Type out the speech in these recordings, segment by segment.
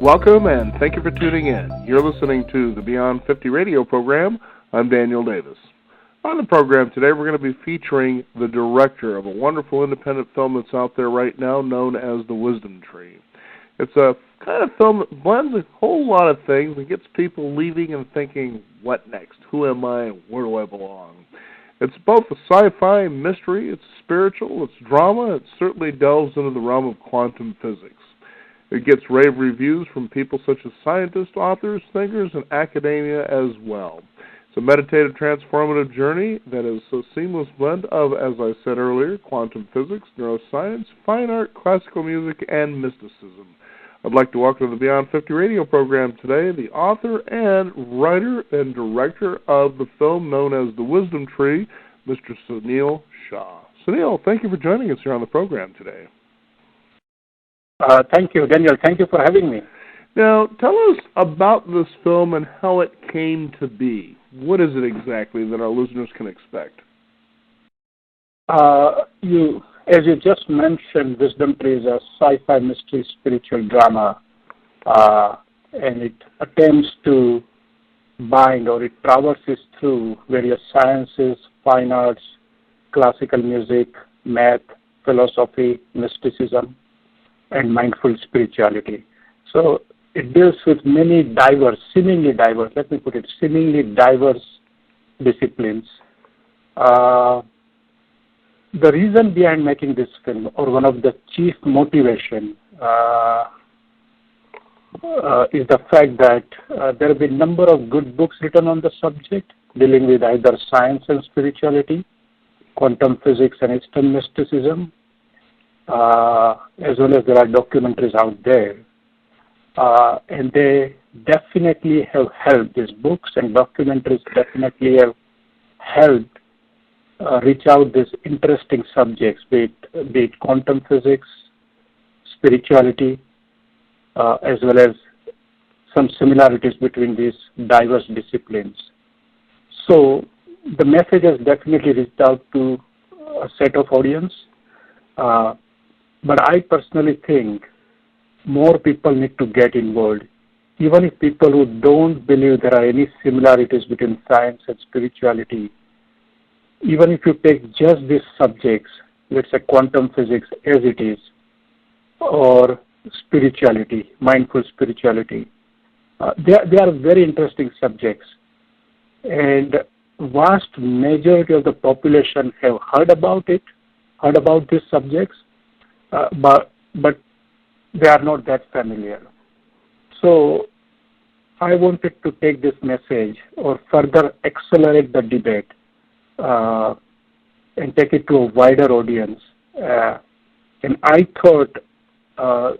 Welcome and thank you for tuning in. You're listening to the Beyond 50 radio program. I'm Daniel Davis. On the program today, we're going to be featuring the director of a wonderful independent film that's out there right now known as The Wisdom Tree. It's a kind of film that blends a whole lot of things and gets people leaving and thinking, what next? Who am I? Where do I belong? It's both a sci-fi mystery, it's spiritual, it's drama, it certainly delves into the realm of quantum physics. It gets rave reviews from people such as scientists, authors, thinkers, and academia as well. It's a meditative, transformative journey that is a seamless blend of, as I said earlier, quantum physics, neuroscience, fine art, classical music, and mysticism. I'd like to welcome to the Beyond 50 radio program today the author and writer and director of the film known as The Wisdom Tree, Mr. Sunil Shah. Sunil, thank you for joining us here on the program today. Thank you, Daniel. Thank you for having me. Now, tell us about this film and how it came to be. What is it exactly that our listeners can expect? As you just mentioned, Wisdom Tree is a sci-fi mystery spiritual drama, and it attempts to bind or it traverses through various sciences, fine arts, classical music, math, philosophy, mysticism, and mindful spirituality. So it deals with many seemingly diverse disciplines. The reason behind making this film, or one of the chief motivation, is the fact that there have been a number of good books written on the subject, dealing with either science and spirituality, quantum physics and Eastern mysticism, as well as there are documentaries out there. And they definitely have helped, these books and documentaries definitely have helped reach out these interesting subjects, be it quantum physics, spirituality, as well as some similarities between these diverse disciplines. So the message has definitely reached out to a set of audience. But I personally think more people need to get involved. Even if people who don't believe there are any similarities between science and spirituality, even if you take just these subjects, let's say quantum physics as it is, or spirituality, mindful spirituality, they are very interesting subjects. And vast majority of the population have heard about these subjects, but they are not that familiar. So I wanted to take this message or further accelerate the debate and take it to a wider audience. And I thought a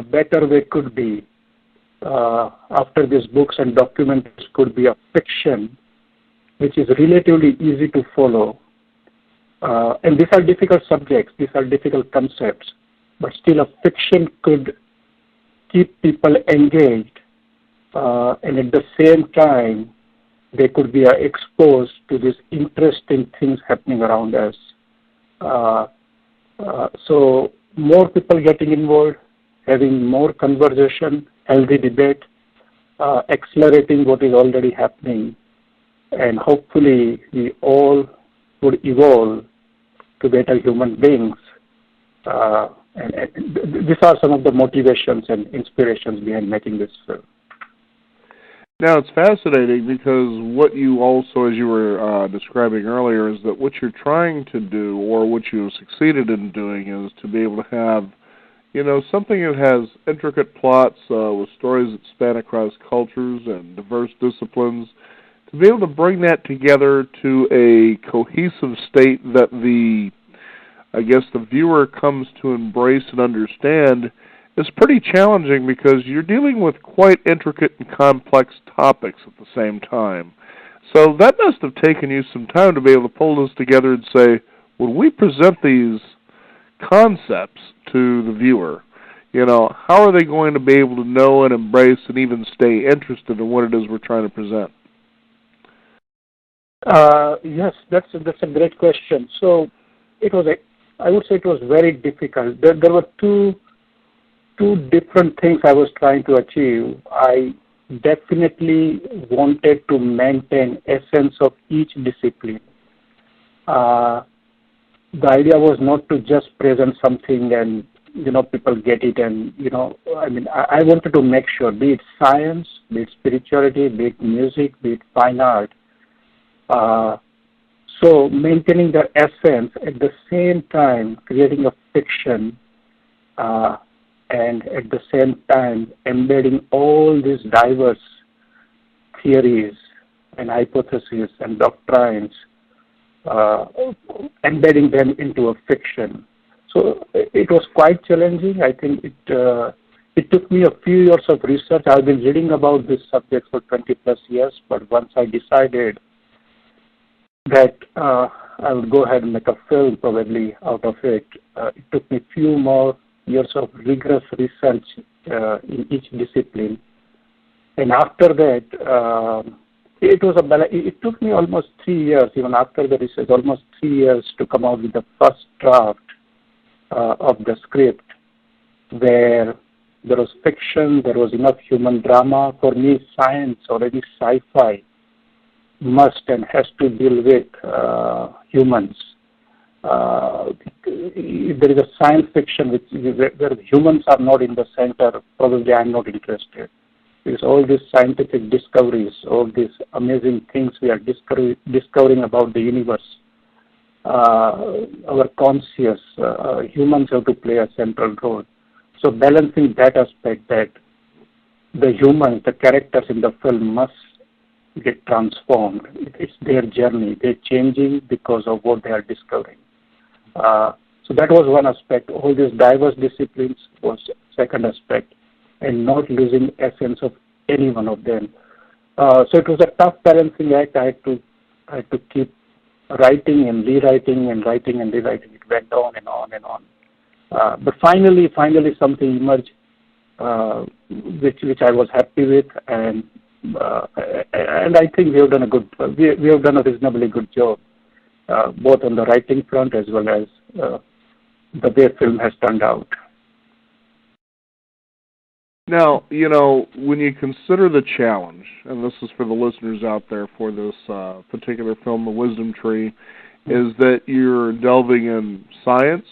better way could be, after these books and documentaries, could be a fiction which is relatively easy to follow. And these are difficult subjects, these are difficult concepts, but still a fiction could keep people engaged, and at the same time, they could be exposed to these interesting things happening around us. So more people getting involved, having more conversation, healthy debate, accelerating what is already happening, and hopefully we all would evolve to better human beings. And these are some of the motivations and inspirations behind making this film. Now, it's fascinating because what you also, as you were describing earlier, is that what you're trying to do, or what you have succeeded in doing, is to be able to have, something that has intricate plots with stories that span across cultures and diverse disciplines, to be able to bring that together to a cohesive state that the viewer comes to embrace and understand is pretty challenging, because you're dealing with quite intricate and complex topics at the same time. So that must have taken you some time to be able to pull this together and say, when we present these concepts to the viewer, how are they going to be able to know and embrace and even stay interested in what it is we're trying to present? Yes, that's a great question. So I would say it was very difficult. There were two two different things I was trying to achieve. I definitely wanted to maintain essence of each discipline. The idea was not to just present something and people get it, and I wanted to make sure, be it science, be it spirituality, be it music, be it fine art. So maintaining the essence at the same time creating a fiction, and at the same time embedding all these diverse theories and hypotheses and doctrines, embedding them into a fiction. So it was quite challenging. I think it took me a few years of research. I've been reading about this subject for 20 plus years, but once I decided that I would go ahead and make a film probably out of it, it took me a few more years of rigorous research in each discipline. And after that, it took me almost 3 years, even after the research, almost 3 years to come out with the first draft of the script, where there was fiction, there was enough human drama. For me, science, already sci-fi, must and has to deal with humans. If there is a science fiction where humans are not in the center, probably I'm not interested. Because all these scientific discoveries, all these amazing things we are discovering about the universe, our conscious, humans have to play a central role. So balancing that aspect, that the humans, the characters in the film must get transformed. It's their journey. They're changing because of what they are discovering. So that was one aspect. All these diverse disciplines was second aspect, and not losing essence of any one of them. So it was a tough balancing act. I had to keep writing and rewriting and writing and rewriting. It went on and on and on. But finally something emerged, which I was happy with, and I think we have done we have done a reasonably good job, both on the writing front as well as the way film has turned out. Now, when you consider the challenge, and this is for the listeners out there for this particular film, The Wisdom Tree, is that you're delving in science,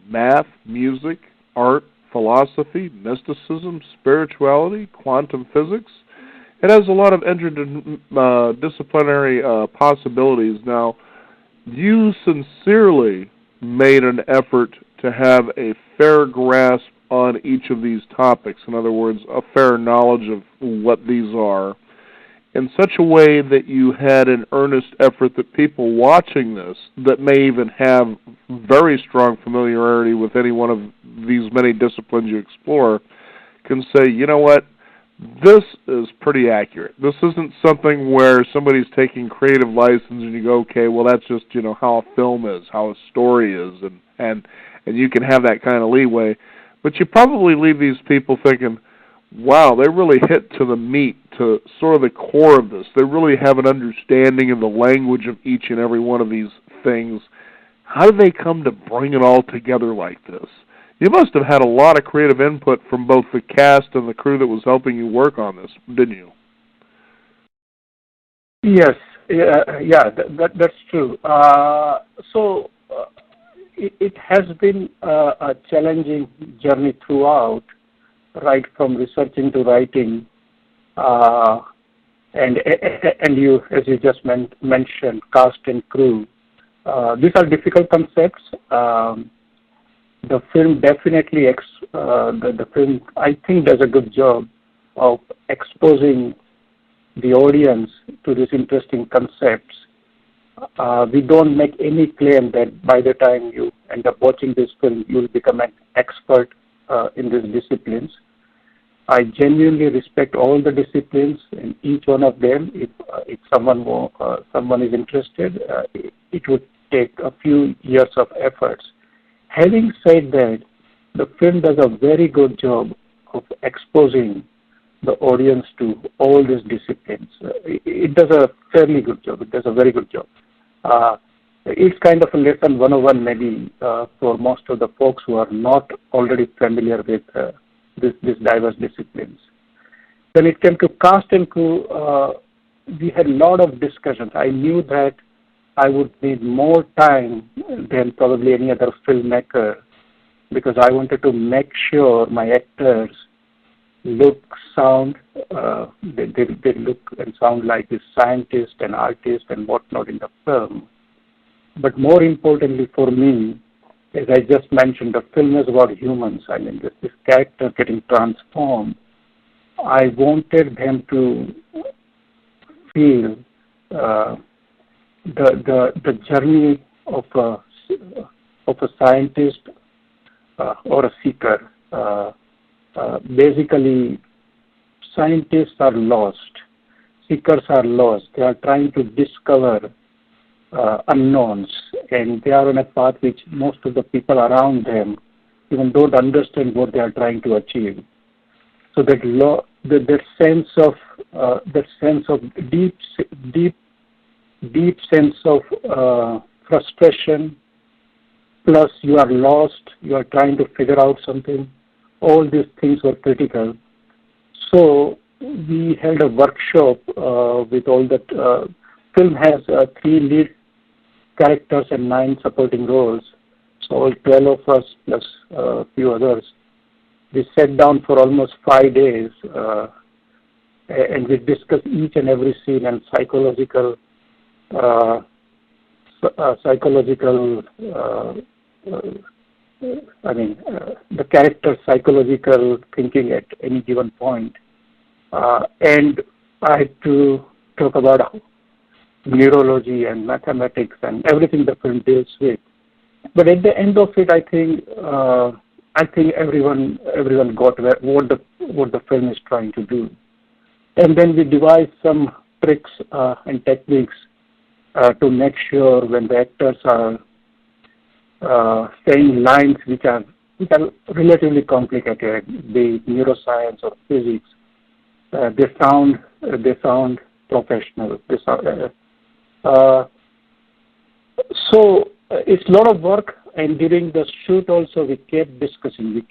math, music, art, philosophy, mysticism, spirituality, quantum physics. It has a lot of interdisciplinary possibilities. Now, you sincerely made an effort to have a fair grasp on each of these topics. In other words, a fair knowledge of what these are, in such a way that you had an earnest effort that people watching this, that may even have very strong familiarity with any one of these many disciplines you explore, can say, you know what, this is pretty accurate. This isn't something where somebody's taking creative license and you go, okay, well, that's just, how a film is, how a story is, and you can have that kind of leeway. But you probably leave these people thinking, wow, they really hit to the meat, to sort of the core of this. They really have an understanding of the language of each and every one of these things. How did they come to bring it all together like this? You must have had a lot of creative input from both the cast and the crew that was helping you work on this, didn't you? Yes, that's true. It has been a challenging journey throughout, right from researching to writing, and you, as you just mentioned, cast and crew. These are difficult concepts. The film definitely, the film, I think, does a good job of exposing the audience to these interesting concepts. We don't make any claim that by the time you end up watching this film, you'll become an expert in these disciplines. I genuinely respect all the disciplines in each one of them. If someone is interested, it would take a few years of efforts. Having said that, the film does a very good job of exposing the audience to all these disciplines. It does a fairly good job. It does a very good job. It's kind of a lesson 101 maybe for most of the folks who are not already familiar with these diverse disciplines. When it came to cast and crew, we had a lot of discussions. I knew that I would need more time than probably any other filmmaker because I wanted to make sure my actors look, sound, they look and sound like the scientist and artist and whatnot in the film. But more importantly for me, as I just mentioned, the film is about humans. I mean, this character getting transformed. I wanted them to feel the journey of a scientist or a seeker. Basically, scientists are lost. Seekers are lost. They are trying to discover unknowns, and they are on a path which most of the people around them even don't understand what they are trying to achieve. So that sense of deep sense of frustration, plus you are lost, you are trying to figure out something. All these things were critical. So we held a workshop with all that. Film has 3 lead characters and 9 supporting roles. So all 12 of us plus a few others. We sat down for almost 5 days and we discussed each and every scene and psychological the character's psychological thinking at any given point. And I had to talk about neurology and mathematics and everything the film deals with. But at the end of it, I think everyone got what the film is trying to do. And then we devised some tricks and techniques to make sure when the actors are saying lines which are relatively complicated, be it neuroscience or physics, they sound professional. So it's a lot of work, and during the shoot also we kept discussing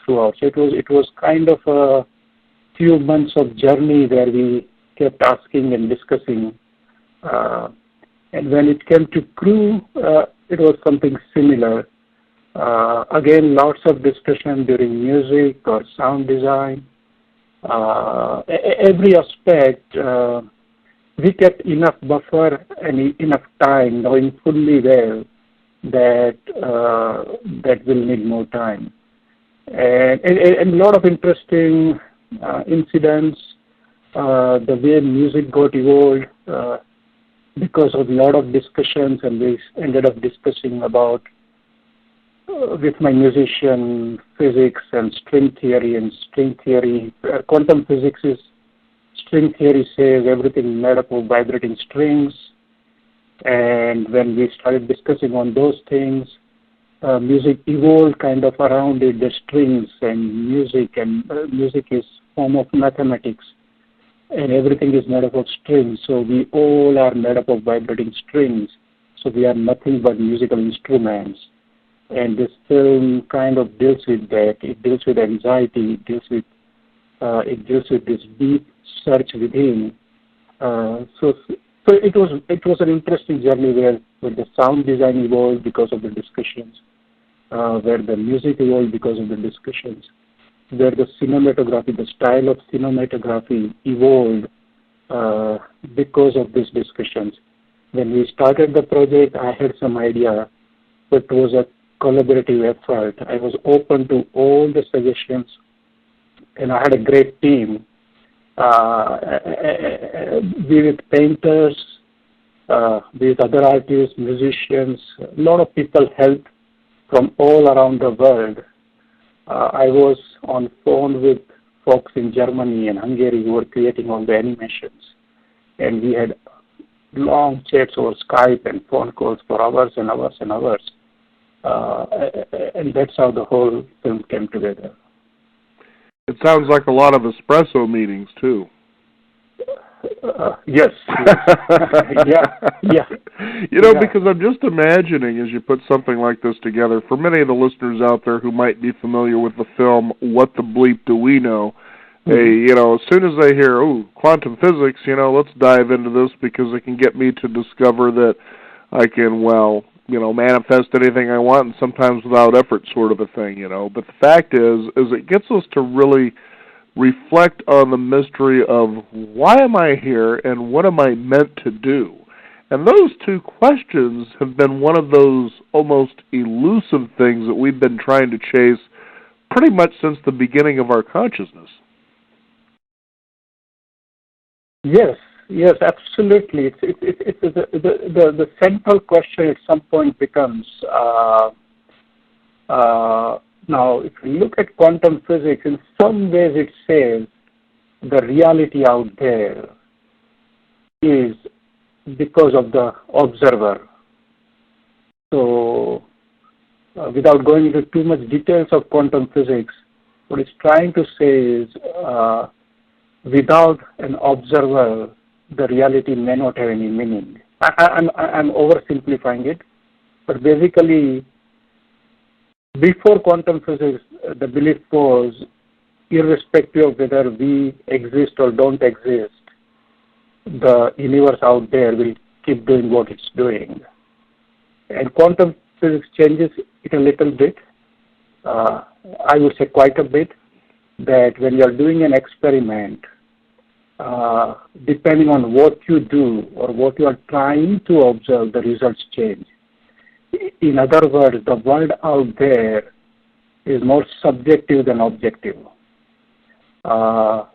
throughout. So it was kind of a few months of journey where we kept asking and discussing. And when it came to crew, it was something similar. Again, lots of discussion during music or sound design. Every aspect, we kept enough buffer and enough time, knowing fully well that will need more time. And a lot of interesting incidents, the way music got evolved, because of a lot of discussions, and we ended up discussing about with my musician physics and string theory. Quantum physics is string theory says everything made up of vibrating strings, and when we started discussing on those things, music evolved kind of around it, the strings and music is form of mathematics. And everything is made up of strings, so we all are made up of vibrating strings. So we are nothing but musical instruments. And this film kind of deals with that. It deals with anxiety. It deals with this deep search within. So it was an interesting journey where the sound design evolved because of the discussions, where the music evolved because of the discussions, where the cinematography, the style of cinematography evolved because of these discussions. When we started the project, I had some idea, but it was a collaborative effort. I was open to all the suggestions, and I had a great team. Be it painters, be it other artists, musicians, a lot of people helped from all around the world. I was on phone with folks in Germany and Hungary who were creating all the animations. And we had long chats over Skype and phone calls for hours and hours and hours. And that's how the whole film came together. It sounds like a lot of espresso meetings, too. Yes. Yeah. Because I'm just imagining as you put something like this together, for many of the listeners out there who might be familiar with the film What the Bleep Do We Know, as soon as they hear, quantum physics, let's dive into this because it can get me to discover that I can, manifest anything I want and sometimes without effort sort of a thing, But the fact is it gets us to really reflect on the mystery of why am I here and what am I meant to do? And those two questions have been one of those almost elusive things that we've been trying to chase pretty much since the beginning of our consciousness. Yes, absolutely. It's the central question at some point becomes now, if you look at quantum physics, in some ways it says the reality out there is because of the observer. So, without going into too much details of quantum physics, what it's trying to say is without an observer, the reality may not have any meaning. I'm oversimplifying it, but basically, before quantum physics, the belief was, irrespective of whether we exist or don't exist, the universe out there will keep doing what it's doing. And quantum physics changes it a little bit, I would say quite a bit, that when you're doing an experiment, depending on what you do or what you are trying to observe, the results change. In other words, the world out there is more subjective than objective.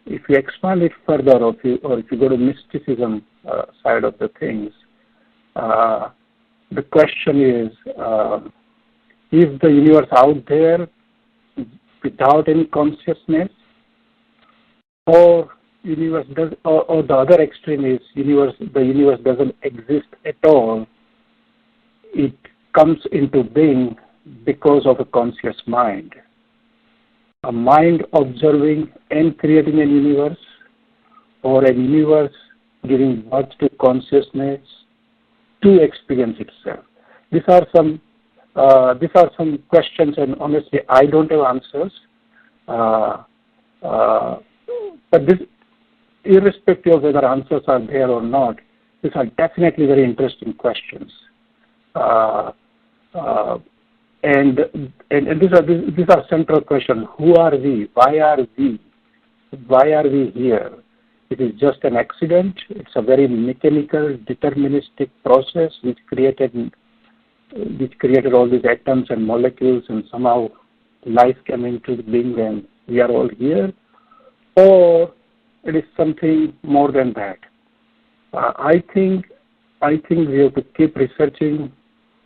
If you expand it further, or if you go to mysticism side of the things, the question is, is the universe out there without any consciousness, or or the other extreme is the universe doesn't exist at all. It comes into being because of a conscious mind. A mind observing and creating a universe, or a universe giving birth to consciousness to experience itself. These are some questions, and honestly, I don't have answers. But this, irrespective of whether answers are there or not, these are definitely very interesting questions. And these are central questions. Who are we? Why are we? Why are we here? It is just an accident. It's a very mechanical, deterministic process which created all these atoms and molecules, and somehow life came into being, and we are all here. Or it is something more than that. I think we have to keep researching,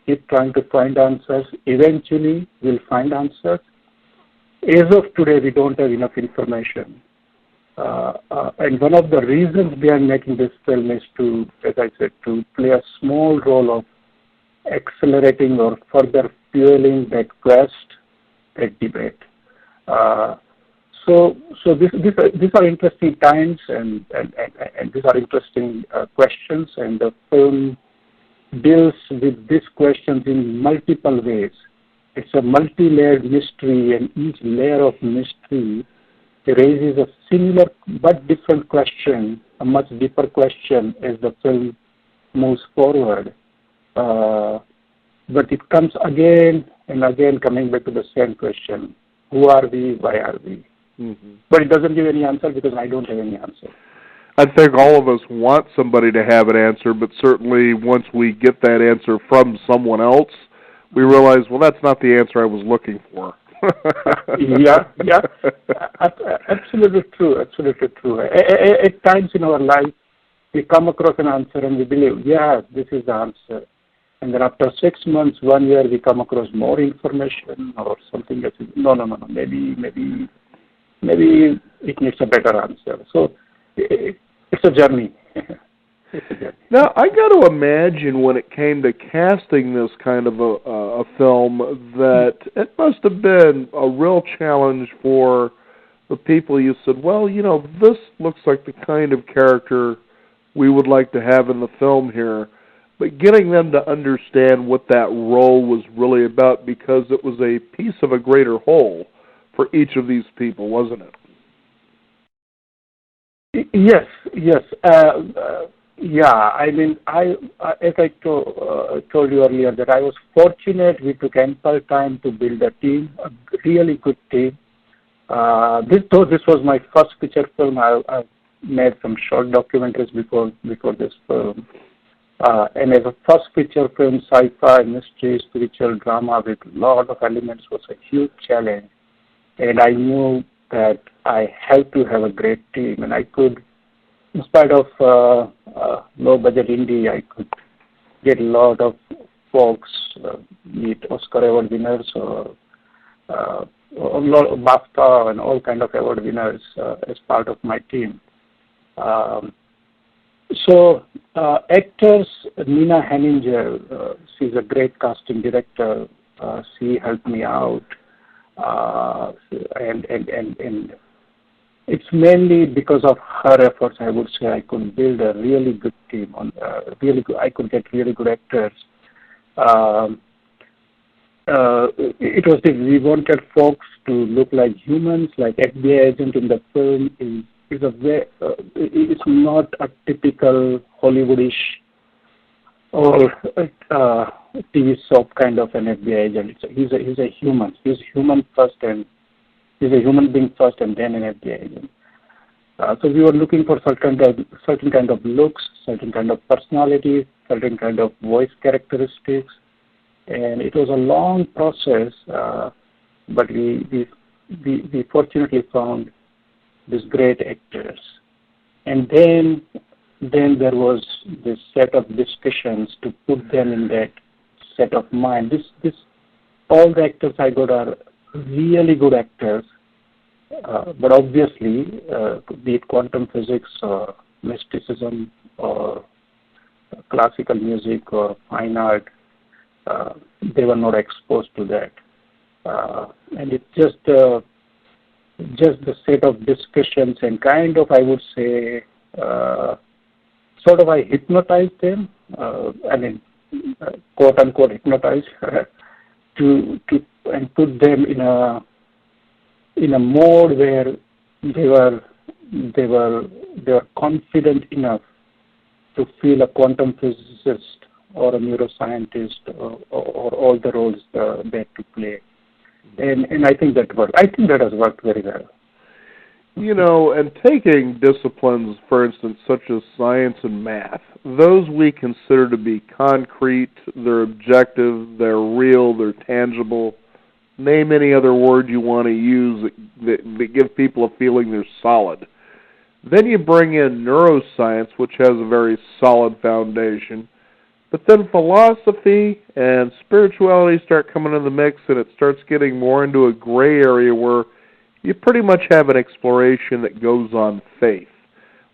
keep trying to find answers. Eventually, we'll find answers. As of today, we don't have enough information. And one of the reasons behind making this film is to, as I said, to play a small role of accelerating or further fueling that quest, that debate. So these are interesting times, and these are interesting questions, and the film deals with these questions in multiple ways. It's a multi-layered mystery, and each layer of mystery raises a similar but different question, a much deeper question as the film moves forward. But it comes again and again coming back to the same question: who are we? Why are we? Mm-hmm. But it doesn't give any answer because I don't have any answer. I think all of us want somebody to have an answer, but certainly once we get that answer from someone else, we realize, well, that's not the answer I was looking for. Yeah, absolutely true. At times in our life, we come across an answer and we believe, yeah, this is the answer. And then after 6 months, 1 year, we come across more information or something else. No, maybe it needs a better answer. So it's a journey. Now, I got to imagine when it came to casting this kind of a film that it must have been a real challenge for the people. You said, well, this looks like the kind of character we would like to have in the film here, but getting them to understand what that role was really about, because it was a piece of a greater whole for each of these people, wasn't it? Yes, yes. Yeah, I mean, as I told you earlier, that I was fortunate. We took ample time to build a team, a really good team. This was my first feature film. I made some short documentaries before this film. And as a first feature film, sci-fi, mystery, spiritual drama with a lot of elements was a huge challenge. And I knew that I had to have a great team, and I could, in spite of low-budget indie, I could get a lot of folks, be it Oscar Award winners or a lot of BAFTA and all kind of award winners as part of my team. Actors, Nina Henninger, she's a great casting director. She helped me out, and it's mainly because of her efforts, I would say, I could build a really good team. I could get really good actors. It was we wanted folks to look like humans, like FBI agent in the film it's not a typical Hollywoodish or TV soap kind of an FBI agent. He's a human. He's human first, and he's a human being first, and then an FBI agent. So we were looking for certain kind of looks, certain kind of personality, certain kind of voice characteristics, and it was a long process. But we fortunately found these great actors, and then there was this set of discussions to put them in that set of mind. This all the actors I got are really good actors, but obviously, be it quantum physics or mysticism or classical music or fine art, they were not exposed to that, and it's just the set of discussions and kind of, I would say, sort of I hypnotized them. Quote unquote hypnotized to and put them in a mode where they were confident enough to feel a quantum physicist or a neuroscientist or all the roles they had to play. And I think that worked. I think that has worked very well. You know, and taking disciplines, for instance, such as science and math, those we consider to be concrete, they're objective, they're real, they're tangible. Name any other word you want to use that give people a feeling they're solid. Then you bring in neuroscience, which has a very solid foundation. But then philosophy and spirituality start coming in the mix, and it starts getting more into a gray area where you pretty much have an exploration that goes on faith.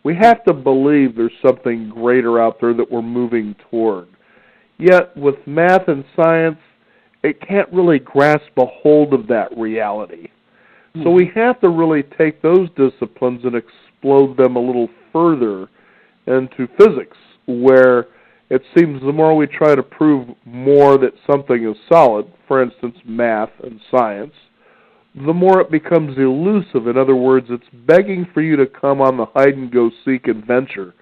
We have to believe there's something greater out there that we're moving toward. Yet, with math and science, it can't really grasp a hold of that reality. So we have to really take those disciplines and explode them a little further into physics, where it seems the more we try to prove more that something is solid, for instance, math and science, the more it becomes elusive. In other words, it's begging for you to come on the hide-and-go-seek adventure.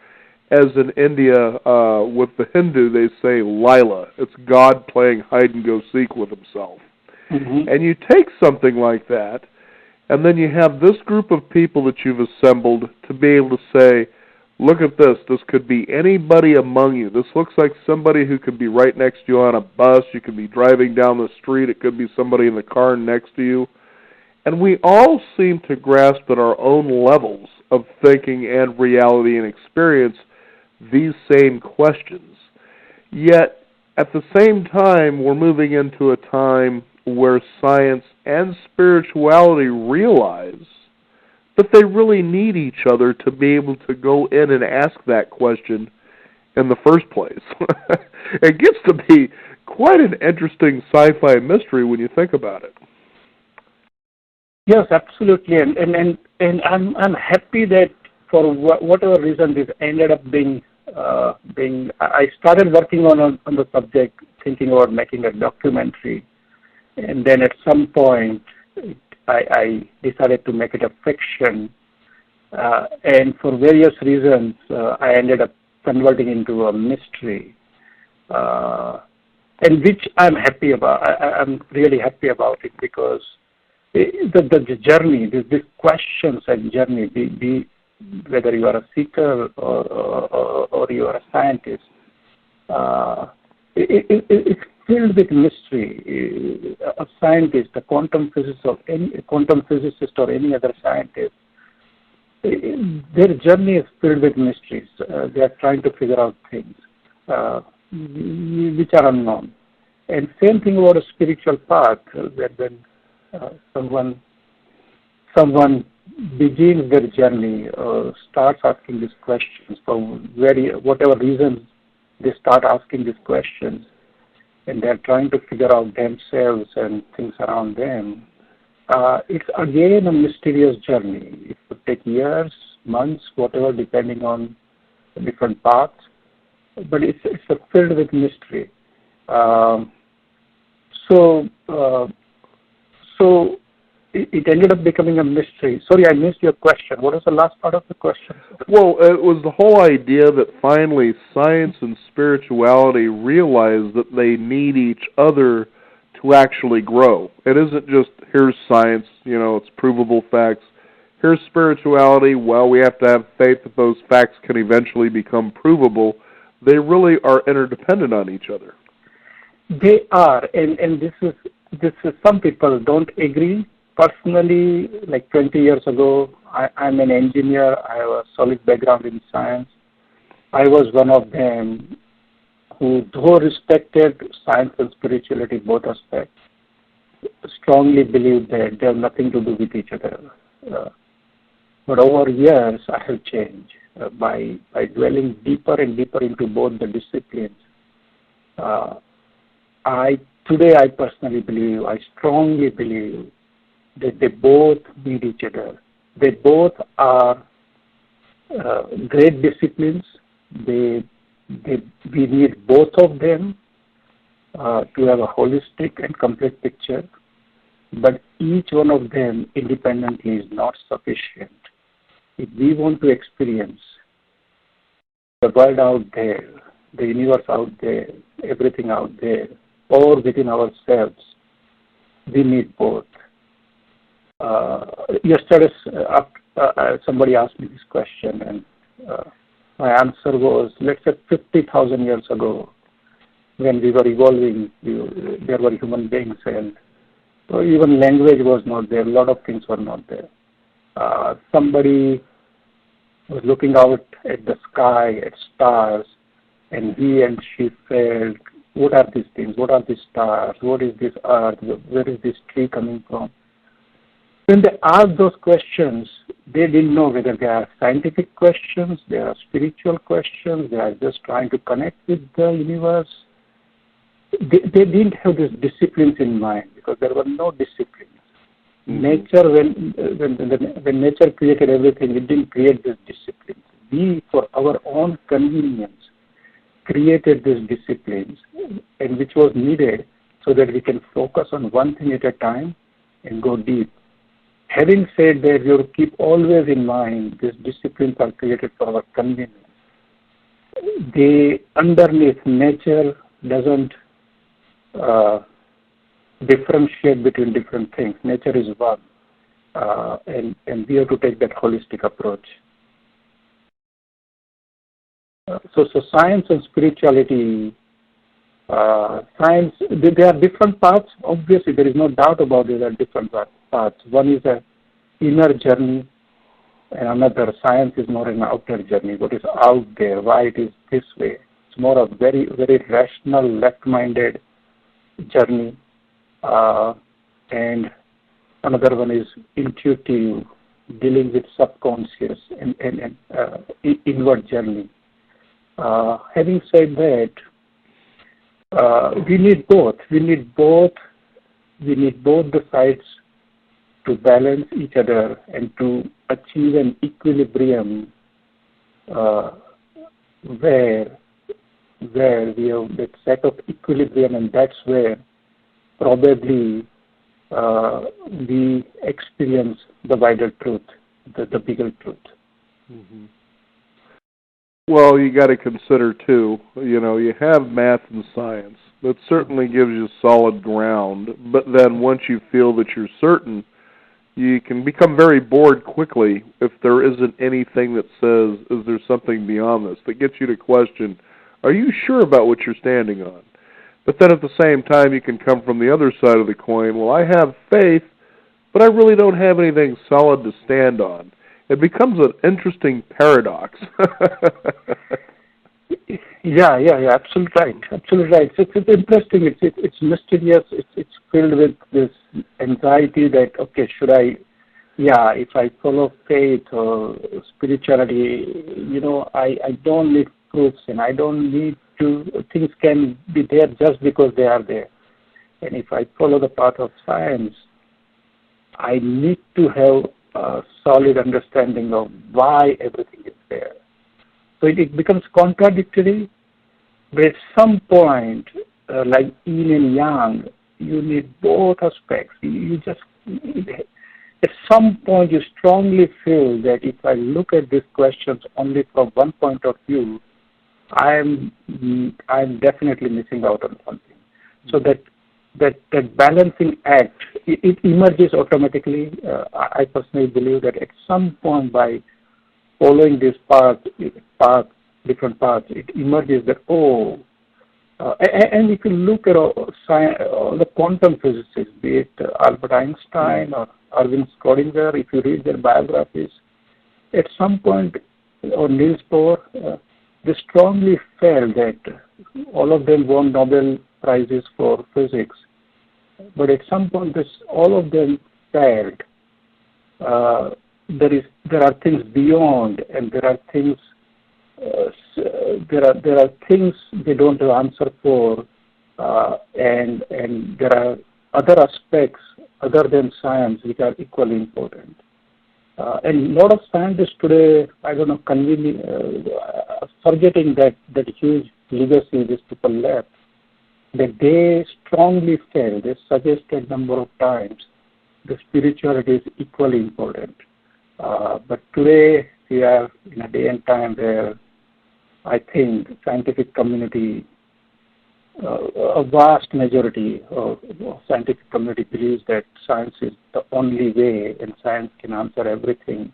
As in India, with the Hindu, they say Lila. It's God playing hide-and-go-seek with himself. Mm-hmm. And you take something like that, and then you have this group of people that you've assembled to be able to say, look at this. This could be anybody among you. This looks like somebody who could be right next to you on a bus. You could be driving down the street. It could be somebody in the car next to you. And we all seem to grasp at our own levels of thinking and reality and experience these same questions. Yet, at the same time, we're moving into a time where science and spirituality realize that they really need each other to be able to go in and ask that question in the first place. It gets to be quite an interesting sci-fi mystery when you think about it. Yes, absolutely, and I'm happy that for whatever reason this ended up being I started working on the subject, thinking about making a documentary, and then at some point, I decided to make it a fiction, and for various reasons, I ended up converting into a mystery, and which I'm happy about. I'm really happy about it because the journey, these questions and journey, whether you are a seeker or you are a scientist, it's filled with mystery. A scientist, a quantum physicist or any other scientist, their journey is filled with mysteries. They are trying to figure out things which are unknown. And same thing about a spiritual path, when someone begins their journey or starts asking these questions for whatever reasons they start asking these questions, and they're trying to figure out themselves and things around them. It's again a mysterious journey. It could take years, months, whatever, depending on the different paths. But it's filled with mystery. So it ended up becoming a mystery. Sorry, I missed your question. What was the last part of the question? Well, it was the whole idea that finally science and spirituality realize that they need each other to actually grow. It isn't just, here's science, it's provable facts. Here's spirituality, well, we have to have faith that those facts can eventually become provable. They really are interdependent on each other. They are, and this is some people don't agree. Personally, like 20 years ago, I'm an engineer. I have a solid background in science. I was one of them who, though respected science and spirituality, both aspects, strongly believed that they have nothing to do with each other. But over years, I have changed by dwelling deeper and deeper into both the disciplines. Today, I personally believe, I strongly believe that they both need each other. They both are great disciplines. We need both of them to have a holistic and complete picture. But each one of them independently is not sufficient. If we want to experience the world out there, the universe out there, everything out there, or within ourselves, we need both. Yesterday, somebody asked me this question, and my answer was, let's say 50,000 years ago, when we were evolving, there were human beings, and even language was not there. A lot of things were not there. Somebody was looking out at the sky, at stars, and he and she felt, what are these things? What are these stars? What is this earth? Where is this tree coming from? When they asked those questions, they didn't know whether they are scientific questions, they are spiritual questions, they are just trying to connect with the universe. They didn't have these disciplines in mind because there were no disciplines. Mm-hmm. Nature, when nature created everything, it didn't create these disciplines. We, for our own convenience, created these disciplines, and which was needed so that we can focus on one thing at a time and go deep. Having said that, you have to keep always in mind these disciplines are created for our convenience. Underneath, nature doesn't differentiate between different things. Nature is one, and we have to take that holistic approach. So science and spirituality, they are different paths. Obviously, there is no doubt about it, they are different paths. One is an inner journey, and another, science is more an outer journey, what is out there, why it is this way. It's more a very, very rational, left-minded journey. And another one is intuitive, dealing with subconscious and inward journey. Having said that, we need both. We need both the sides to balance each other and to achieve an equilibrium where we have that set of equilibrium, and that's where probably we experience the wider truth, the bigger truth. Mm-hmm. Well, you got to consider too. You have math and science that certainly gives you solid ground, but then once you feel that you're certain, you can become very bored quickly if there isn't anything that says, is there something beyond this, that gets you to question, are you sure about what you're standing on? But then at the same time, you can come from the other side of the coin, well, I have faith, but I really don't have anything solid to stand on. It becomes an interesting paradox. Yeah, absolutely right. Absolutely right. It's interesting. It's mysterious. It's filled with this anxiety that, okay, should I? Yeah, if I follow faith or spirituality, I don't need proofs, and I don't need to. Things can be there just because they are there. And if I follow the path of science, I need to have a solid understanding of why everything is there. So it becomes contradictory, but at some point, like yin and yang, you need both aspects. At some point, you strongly feel that if I look at these questions only from one point of view, I'm definitely missing out on something. So that balancing act, it emerges automatically. I personally believe that at some point, by following this different paths, it emerges that, and if you look at all the quantum physicists, be it Albert Einstein or Erwin Schrödinger, if you read their biographies, at some point, or Niels Bohr, they strongly felt that all of them won Nobel Prizes for physics, but at some point, all of them felt there are things beyond, and there are things they don't have answer for, and there are other aspects other than science which are equally important. And a lot of scientists today, I don't know, forgetting that huge legacy these people left, that they strongly felt, they suggested number of times, the spirituality is equally important. But today we are in a day and time where I think scientific community, a vast majority of scientific community believes that science is the only way and science can answer everything.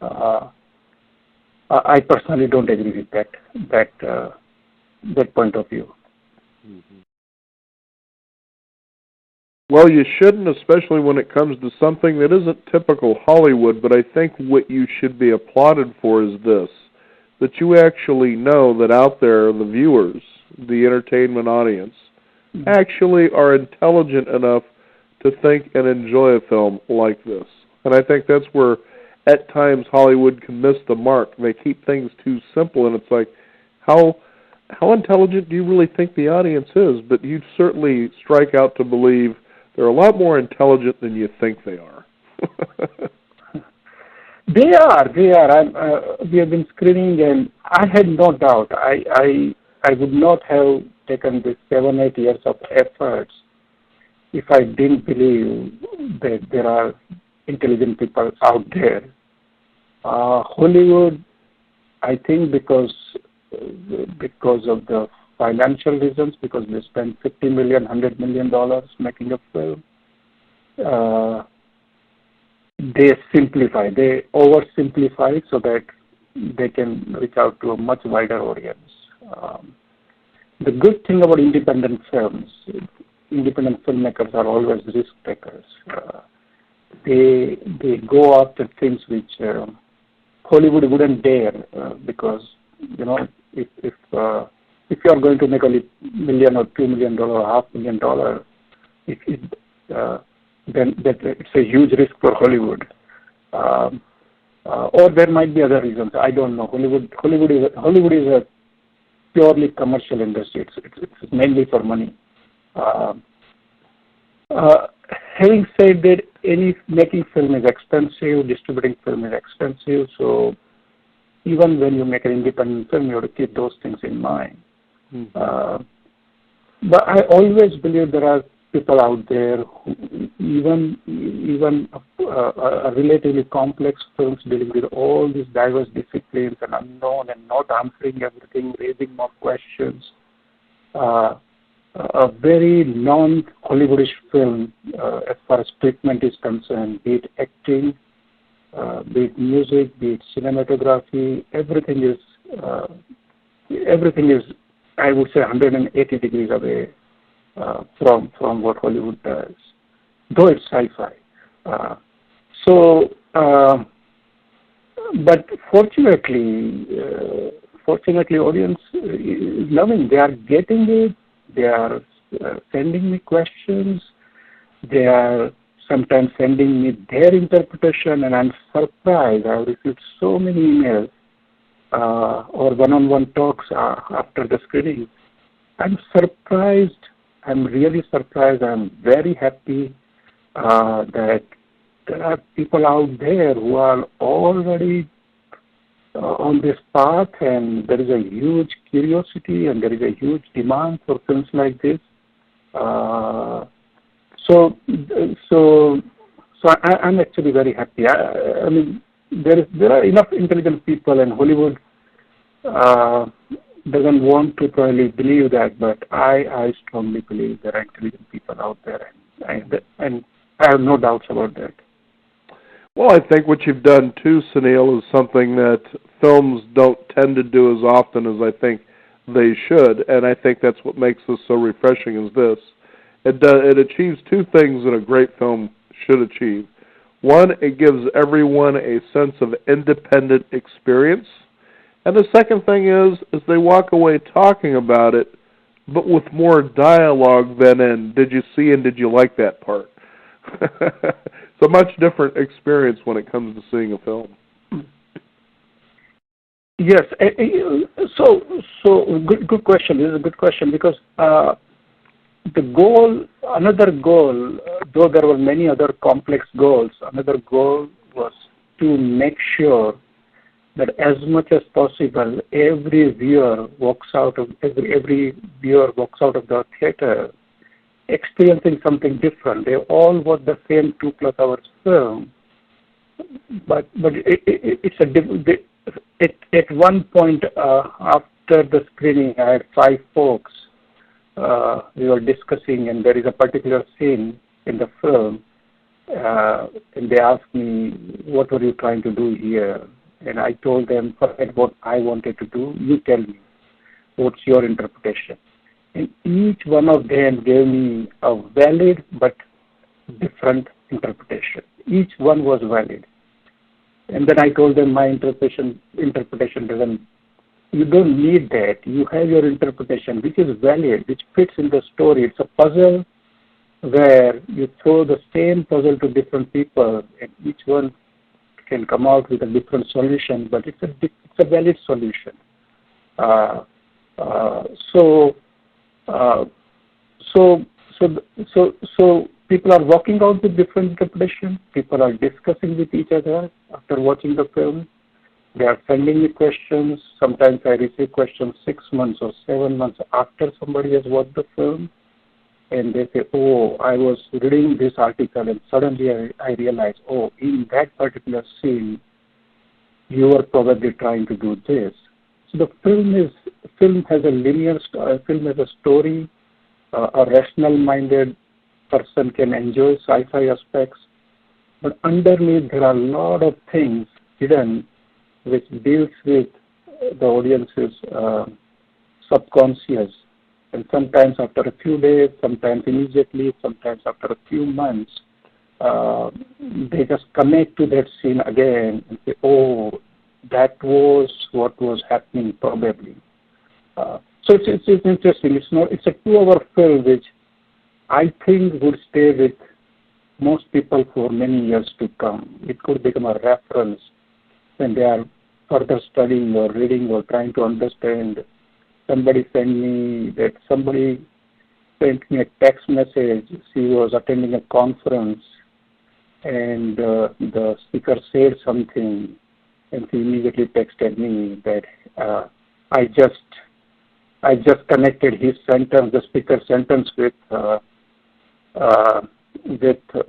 I personally don't agree with that point of view. Mm-hmm. Well, you shouldn't, especially when it comes to something that isn't typical Hollywood, but I think what you should be applauded for is this, that you actually know that out there, the viewers, the entertainment audience, actually are intelligent enough to think and enjoy a film like this. And I think that's where, at times, Hollywood can miss the mark. They keep things too simple, and it's like, how intelligent do you really think the audience is? But you certainly strike out to believe they're a lot more intelligent than you think they are. They are. We have been screening, and I had no doubt. I would not have taken this 7-8 years of efforts if I didn't believe that there are intelligent people out there. Hollywood, I think because of the financial reasons, because they spend $50 million, $100 million making a film, they oversimplify so that they can reach out to a much wider audience. The good thing about independent films, independent filmmakers are always risk takers. They go after things which Hollywood wouldn't dare, because if you are going to make only $1 million or $2 million or $500,000, then it's a huge risk for Hollywood. Or there might be other reasons. I don't know. Hollywood is a purely commercial industry. It's mainly for money. Having said that, making film is expensive, distributing film is expensive, so even when you make an independent film, you have to keep those things in mind. Mm-hmm. But I always believe there are people out there who even relatively complex films dealing with all these diverse disciplines and unknown and not answering everything, raising more questions. A very non-Hollywoodish film as far as treatment is concerned, be it acting, be it music, be it cinematography, everything is, I would say, 180 degrees away from what Hollywood does, though it's sci-fi. But fortunately, audience is loving. They are getting it. They are sending me questions. They are sometimes sending me their interpretation, and I'm surprised. I've received so many emails or one-on-one talks after the screening. I'm surprised. I'm really surprised. I'm very happy that there are people out there who are already on this path, and there is a huge curiosity and there is a huge demand for films like this. So I'm actually very happy. I mean, there are enough intelligent people, and Hollywood doesn't want to probably believe that, but I strongly believe there are intelligent people out there, and I have no doubts about that. Well, I think what you've done too, Sunil, is something that films don't tend to do as often as I think they should, and I think that's what makes this so refreshing. Is this? It achieves two things that a great film should achieve. One, it gives everyone a sense of independent experience, and the second thing is they walk away talking about it, but with more dialogue than in "Did you see and did you like that part?" It's a much different experience when it comes to seeing a film. Yes. So good question. This is a good question because another goal, though there were many other complex goals, another goal was to make sure that as much as possible, every viewer walks out of the theater experiencing something different. They all watch the same 2+ hours film, but at one point after the screening, I had 5 folks. We were discussing, and there is a particular scene in the film, and they asked me, "What were you trying to do here?" And I told them, "Forget what I wanted to do. You tell me. What's your interpretation?" And each one of them gave me a valid but different interpretation. Each one was valid. And then I told them my interpretation doesn't, you don't need that. You have your interpretation, which is valid, which fits in the story. It's a puzzle where you throw the same puzzle to different people, and each one can come out with a different solution, but it's a valid solution. So people are walking out with different interpretation. People are discussing with each other after watching the film. They are sending me questions. Sometimes I receive questions 6 months or 7 months after somebody has watched the film, and they say, "Oh, I was reading this article, and suddenly I realized, oh, in that particular scene, you were probably trying to do this." So the film has a story. A rational-minded person can enjoy sci-fi aspects, but underneath there are a lot of things hidden which deals with the audience's subconscious. And sometimes after a few days, sometimes immediately, sometimes after a few months, they just connect to that scene again and say, "Oh, that was what was happening probably." So it's interesting. It's a 2-hour film which I think would stay with most people for many years to come. It could become a reference when they are further studying or reading or trying to understand. Somebody sent me a text message. She was attending a conference, and the speaker said something, and she immediately texted me that I just connected his sentence, the speaker sentence, with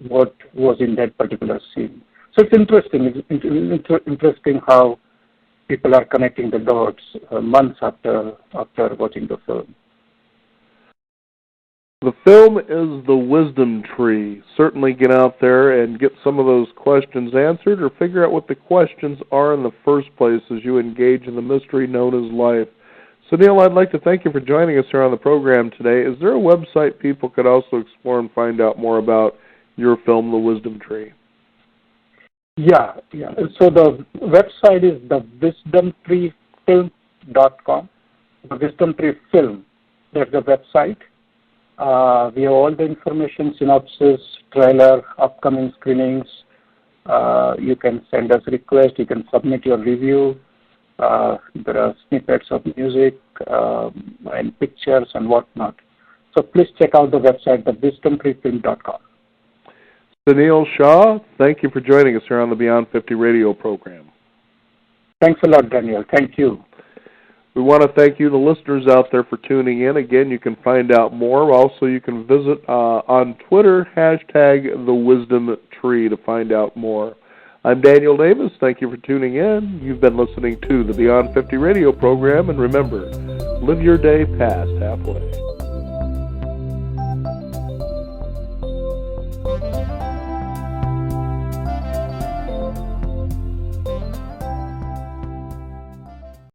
what was in that particular scene. So it's interesting. It's interesting how people are connecting the dots months after watching the film. The film is The Wisdom Tree. Certainly get out there and get some of those questions answered, or figure out what the questions are in the first place as you engage in the mystery known as life. So, Neil, I'd like to thank you for joining us here on the program today. Is there a website people could also explore and find out more about your film, The Wisdom Tree? Yeah. So the website is thewisdomtreefilm.com. The Wisdom Tree Film, that's the website. We have all the information, synopsis, trailer, upcoming screenings. You can send us requests. You can submit your review. There are snippets of music and pictures and whatnot. So please check out the website, thewisdomtreefilm.com. Sunil Shah, thank you for joining us here on the Beyond 50 radio program. Thanks a lot, Daniel. Thank you. We want to thank you, the listeners out there, for tuning in. Again, you can find out more. Also, you can visit on Twitter, #TheWisdomTree to find out more. I'm Daniel Davis. Thank you for tuning in. You've been listening to the Beyond 50 radio program. And remember, live your day past halfway.